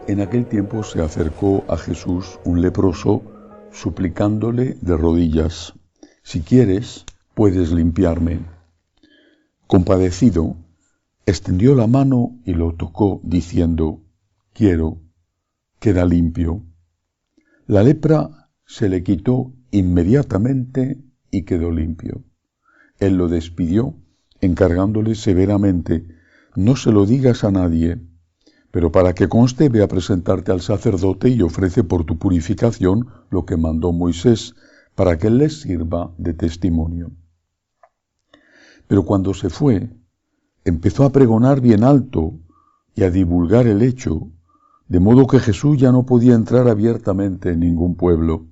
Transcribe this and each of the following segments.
En aquel tiempo se acercó a Jesús un leproso, suplicándole de rodillas: «Si quieres, puedes limpiarme». Compadecido, extendió la mano y lo tocó, diciendo: «Quiero, queda limpio». La lepra se le quitó inmediatamente y quedó limpio. Él lo despidió, encargándole severamente: «No se lo digas a nadie, pero para que conste, ve a presentarte al sacerdote y ofrece por tu purificación lo que mandó Moisés, para que él les sirva de testimonio». Pero cuando se fue, empezó a pregonar bien alto y a divulgar el hecho, de modo que Jesús ya no podía entrar abiertamente en ningún pueblo.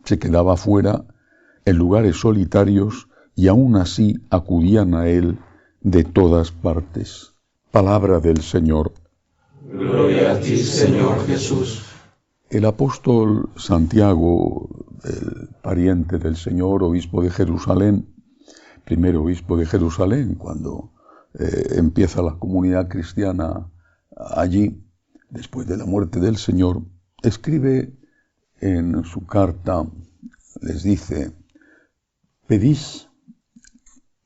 Se quedaba fuera, en lugares solitarios, y aún así acudían a él de todas partes. Palabra del Señor. Gloria a ti, Señor Jesús. El apóstol Santiago, el pariente del Señor, obispo de Jerusalén, primer obispo de Jerusalén, cuando empieza la comunidad cristiana allí, después de la muerte del Señor, escribe en su carta, les dice: «Pedís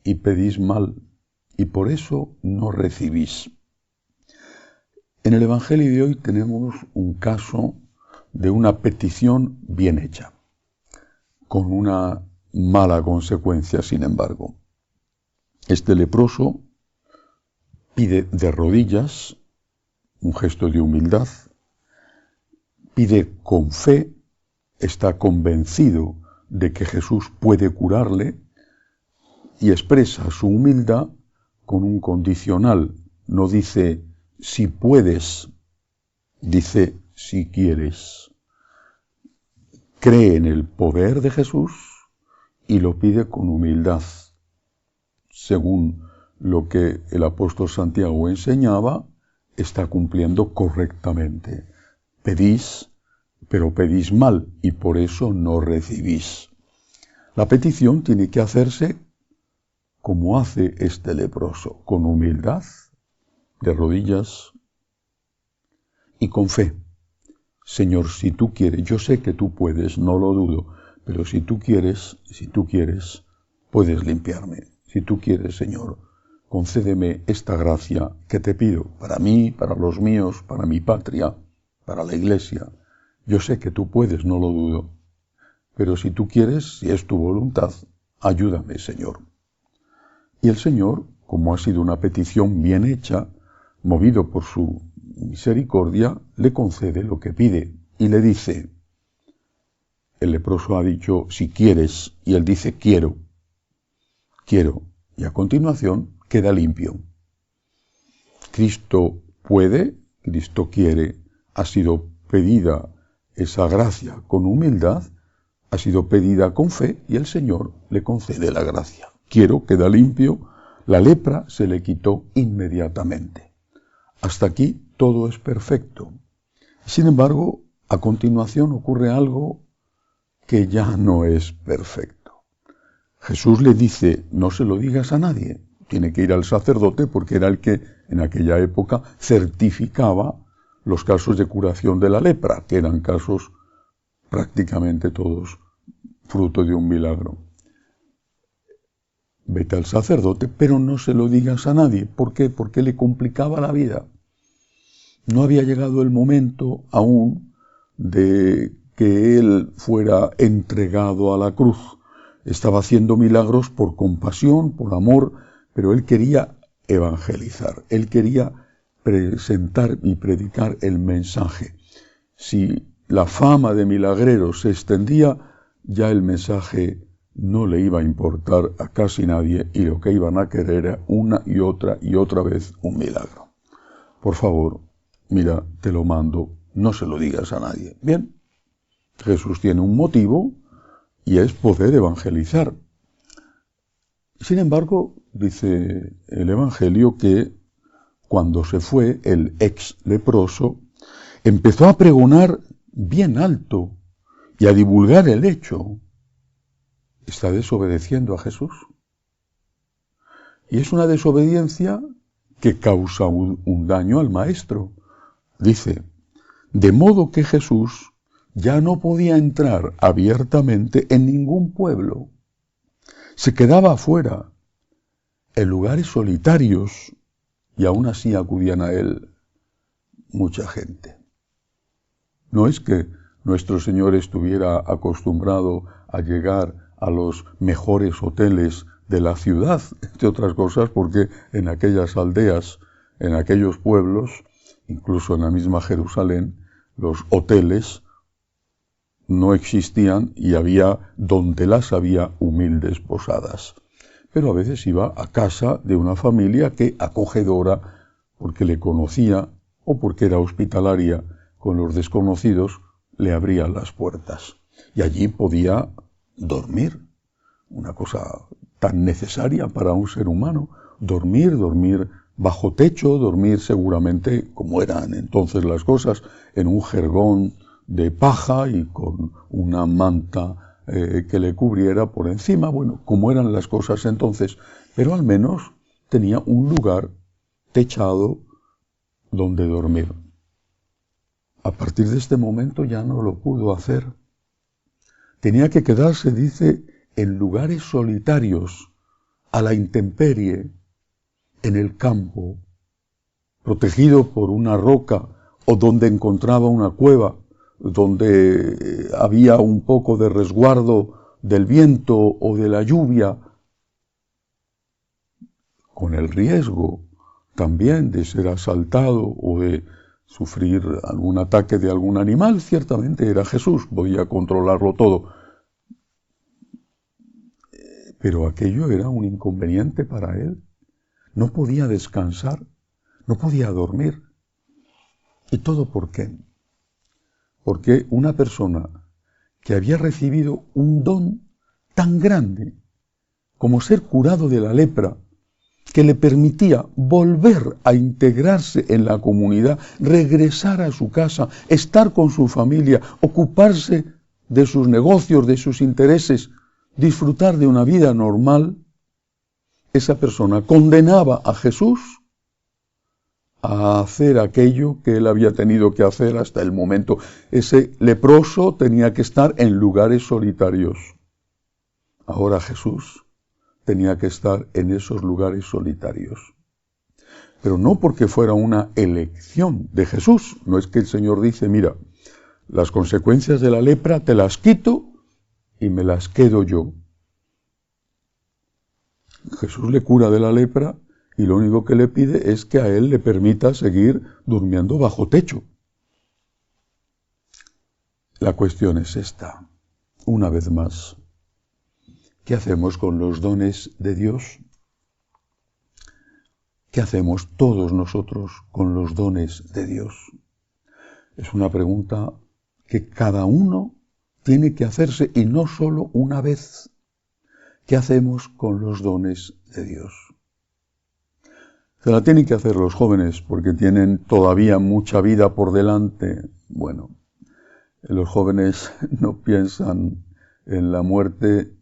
y pedís mal, y por eso no recibís». En el Evangelio de hoy tenemos un caso de una petición bien hecha, con una mala consecuencia, sin embargo. Este leproso pide de rodillas, un gesto de humildad, pide con fe, está convencido de que Jesús puede curarle y expresa su humildad con un condicional. No dice «si puedes», dice «si quieres». Cree en el poder de Jesús y lo pide con humildad, según lo que el apóstol Santiago enseñaba. Está cumpliendo correctamente. Pedís, pero pedís mal, y por eso no recibís. La petición tiene que hacerse como hace este leproso, con humildad, de rodillas y con fe. «Señor, si tú quieres, yo sé que tú puedes, no lo dudo, pero si tú quieres, puedes limpiarme. Si tú quieres, Señor, concédeme esta gracia que te pido, para mí, para los míos, para mi patria, para la Iglesia. Yo sé que tú puedes, no lo dudo, pero si tú quieres, si es tu voluntad, ayúdame, Señor». Y el Señor, como ha sido una petición bien hecha, movido por su misericordia, le concede lo que pide y le dice: el leproso ha dicho «si quieres», y él dice «quiero, quiero», y a continuación queda limpio. Cristo puede, Cristo quiere, ha sido pedida esa gracia con humildad, ha sido pedida con fe y el Señor le concede la gracia. Quiero, queda limpio, la lepra se le quitó inmediatamente. Hasta aquí todo es perfecto. Sin embargo, a continuación ocurre algo que ya no es perfecto. Jesús le dice: «No se lo digas a nadie». Tiene que ir al sacerdote porque era el que en aquella época certificaba los casos de curación de la lepra, que eran casos prácticamente todos fruto de un milagro. Vete al sacerdote, pero no se lo digas a nadie. ¿Por qué? Porque le complicaba la vida. No había llegado el momento aún de que él fuera entregado a la cruz. Estaba haciendo milagros por compasión, por amor, pero él quería evangelizar. Él quería presentar y predicar el mensaje. Si la fama de milagrero se extendía, ya el mensaje no le iba a importar a casi nadie y lo que iban a querer era una y otra vez un milagro. Por favor, mira, te lo mando, no se lo digas a nadie. Bien, Jesús tiene un motivo y es poder evangelizar. Sin embargo, dice el Evangelio que cuando se fue el ex leproso, empezó a pregonar bien alto y a divulgar el hecho, está desobedeciendo a Jesús. Y es una desobediencia que causa un daño al maestro. Dice, de modo que Jesús ya no podía entrar abiertamente en ningún pueblo. Se quedaba afuera, en lugares solitarios, y aún así acudían a él mucha gente. No es que nuestro Señor estuviera acostumbrado a llegar a los mejores hoteles de la ciudad, entre otras cosas porque en aquellas aldeas, en aquellos pueblos, incluso en la misma Jerusalén, los hoteles no existían y había, donde las había, humildes posadas. Pero a veces iba a casa de una familia que, acogedora, porque le conocía o porque era hospitalaria con los desconocidos, le abría las puertas. Y allí podía dormir, una cosa tan necesaria para un ser humano, dormir bajo techo, dormir seguramente, como eran entonces las cosas, en un jergón de paja y con una manta que le cubriera por encima, bueno, como eran las cosas entonces, pero al menos tenía un lugar techado donde dormir. A partir de este momento ya no lo pudo hacer. Tenía que quedarse, dice, en lugares solitarios, a la intemperie, en el campo, protegido por una roca o donde encontraba una cueva, donde había un poco de resguardo del viento o de la lluvia, con el riesgo también de ser asaltado o de sufrir algún ataque de algún animal. Ciertamente era Jesús, podía controlarlo todo. Pero aquello era un inconveniente para él. No podía descansar, no podía dormir. ¿Y todo por qué? Porque una persona que había recibido un don tan grande como ser curado de la lepra, que le permitía volver a integrarse en la comunidad, regresar a su casa, estar con su familia, ocuparse de sus negocios, de sus intereses, disfrutar de una vida normal, esa persona condenaba a Jesús a hacer aquello que él había tenido que hacer hasta el momento. Ese leproso tenía que estar en lugares solitarios. Ahora Jesús tenía que estar en esos lugares solitarios. Pero no porque fuera una elección de Jesús. No es que el Señor dice, mira, las consecuencias de la lepra te las quito y me las quedo yo. Jesús le cura de la lepra y lo único que le pide es que a él le permita seguir durmiendo bajo techo. La cuestión es esta, una vez más. ¿Qué hacemos con los dones de Dios? ¿Qué hacemos todos nosotros con los dones de Dios? Es una pregunta que cada uno tiene que hacerse y no solo una vez. ¿Qué hacemos con los dones de Dios? Se la tienen que hacer los jóvenes porque tienen todavía mucha vida por delante. Bueno, los jóvenes no piensan en la muerte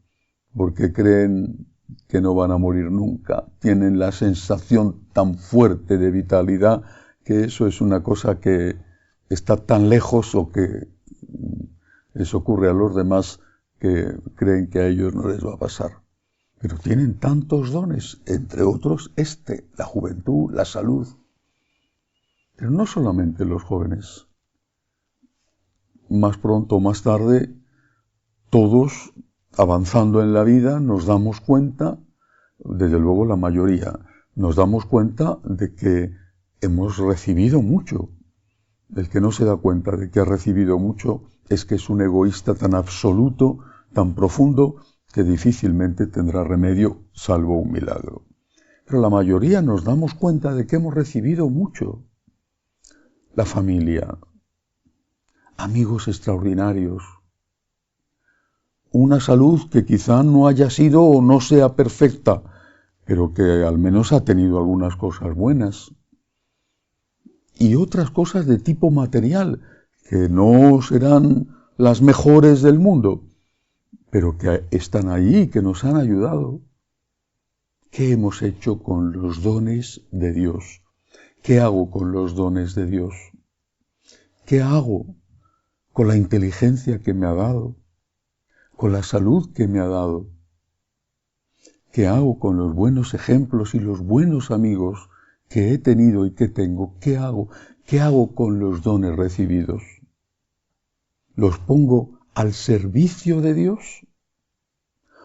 porque creen que no van a morir nunca. Tienen la sensación tan fuerte de vitalidad que eso es una cosa que está tan lejos o que les ocurre a los demás que creen que a ellos no les va a pasar. Pero tienen tantos dones, entre otros la juventud, la salud. Pero no solamente los jóvenes. Más pronto o más tarde, todos, avanzando en la vida, nos damos cuenta, desde luego la mayoría, nos damos cuenta de que hemos recibido mucho. El que no se da cuenta de que ha recibido mucho es que es un egoísta tan absoluto, tan profundo, que difícilmente tendrá remedio salvo un milagro. Pero la mayoría nos damos cuenta de que hemos recibido mucho. La familia, amigos extraordinarios, una salud que quizá no haya sido o no sea perfecta, pero que al menos ha tenido algunas cosas buenas. Y otras cosas de tipo material, que no serán las mejores del mundo, pero que están ahí, que nos han ayudado. ¿Qué hemos hecho con los dones de Dios? ¿Qué hago con los dones de Dios? ¿Qué hago con la inteligencia que me ha dado? ¿Con la salud que me ha dado? ¿Qué hago con los buenos ejemplos y los buenos amigos que he tenido y que tengo? ¿Qué hago? ¿Qué hago con los dones recibidos? ¿Los pongo al servicio de Dios?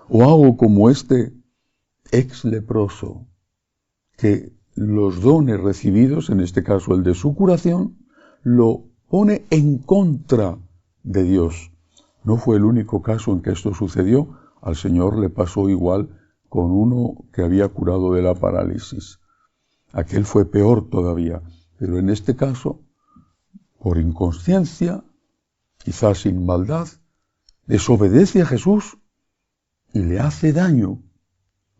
¿O hago como este ex leproso, que los dones recibidos, en este caso el de su curación, lo pone en contra de Dios? No fue el único caso en que esto sucedió. Al Señor le pasó igual con uno que había curado de la parálisis. Aquel fue peor todavía, pero en este caso, por inconsciencia, quizás sin maldad, desobedece a Jesús y le hace daño.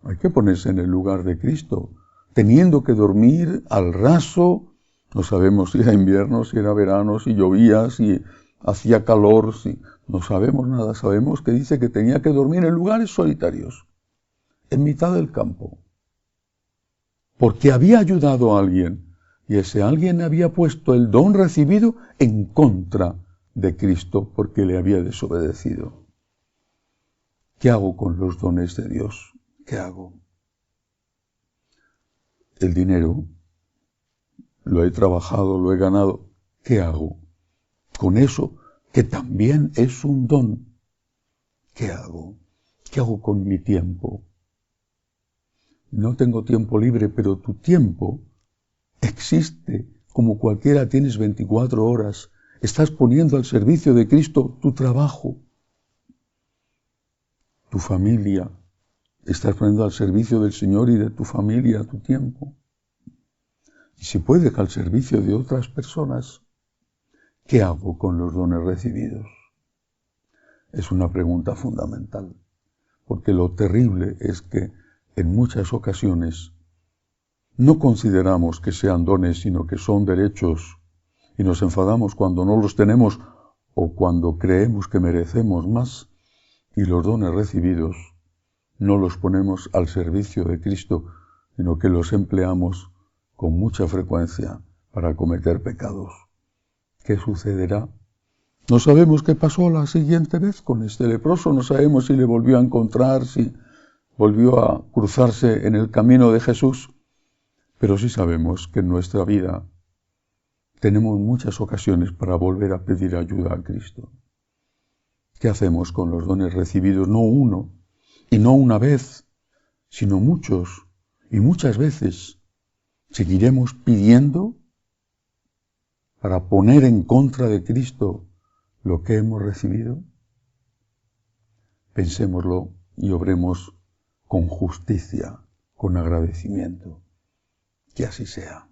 Hay que ponerse en el lugar de Cristo, teniendo que dormir al raso. No sabemos si era invierno, si era verano, si llovía, si hacía calor, no sabemos nada. Sabemos que dice que tenía que dormir en lugares solitarios, en mitad del campo, porque había ayudado a alguien, y ese alguien había puesto el don recibido en contra de Cristo porque le había desobedecido. ¿Qué hago con los dones de Dios? ¿Qué hago? El dinero lo he trabajado, lo he ganado. ¿Qué hago con eso que también es un don? ¿Qué hago? ¿Qué hago con mi tiempo? No tengo tiempo libre, pero tu tiempo existe como cualquiera. Tienes 24 horas. Estás poniendo al servicio de Cristo tu trabajo, tu familia. Estás poniendo al servicio del Señor y de tu familia tu tiempo. Y si puedes, al servicio de otras personas. ¿Qué hago con los dones recibidos? Es una pregunta fundamental, porque lo terrible es que en muchas ocasiones no consideramos que sean dones, sino que son derechos, y nos enfadamos cuando no los tenemos o cuando creemos que merecemos más, y los dones recibidos no los ponemos al servicio de Cristo, sino que los empleamos con mucha frecuencia para cometer pecados. ¿Qué sucederá? No sabemos qué pasó la siguiente vez con este leproso, no sabemos si le volvió a encontrar, si volvió a cruzarse en el camino de Jesús, pero sí sabemos que en nuestra vida tenemos muchas ocasiones para volver a pedir ayuda a Cristo. ¿Qué hacemos con los dones recibidos? No uno, y no una vez, sino muchos y muchas veces. ¿Seguiremos pidiendo para poner en contra de Cristo lo que hemos recibido? Pensémoslo y obremos con justicia, con agradecimiento. Que así sea.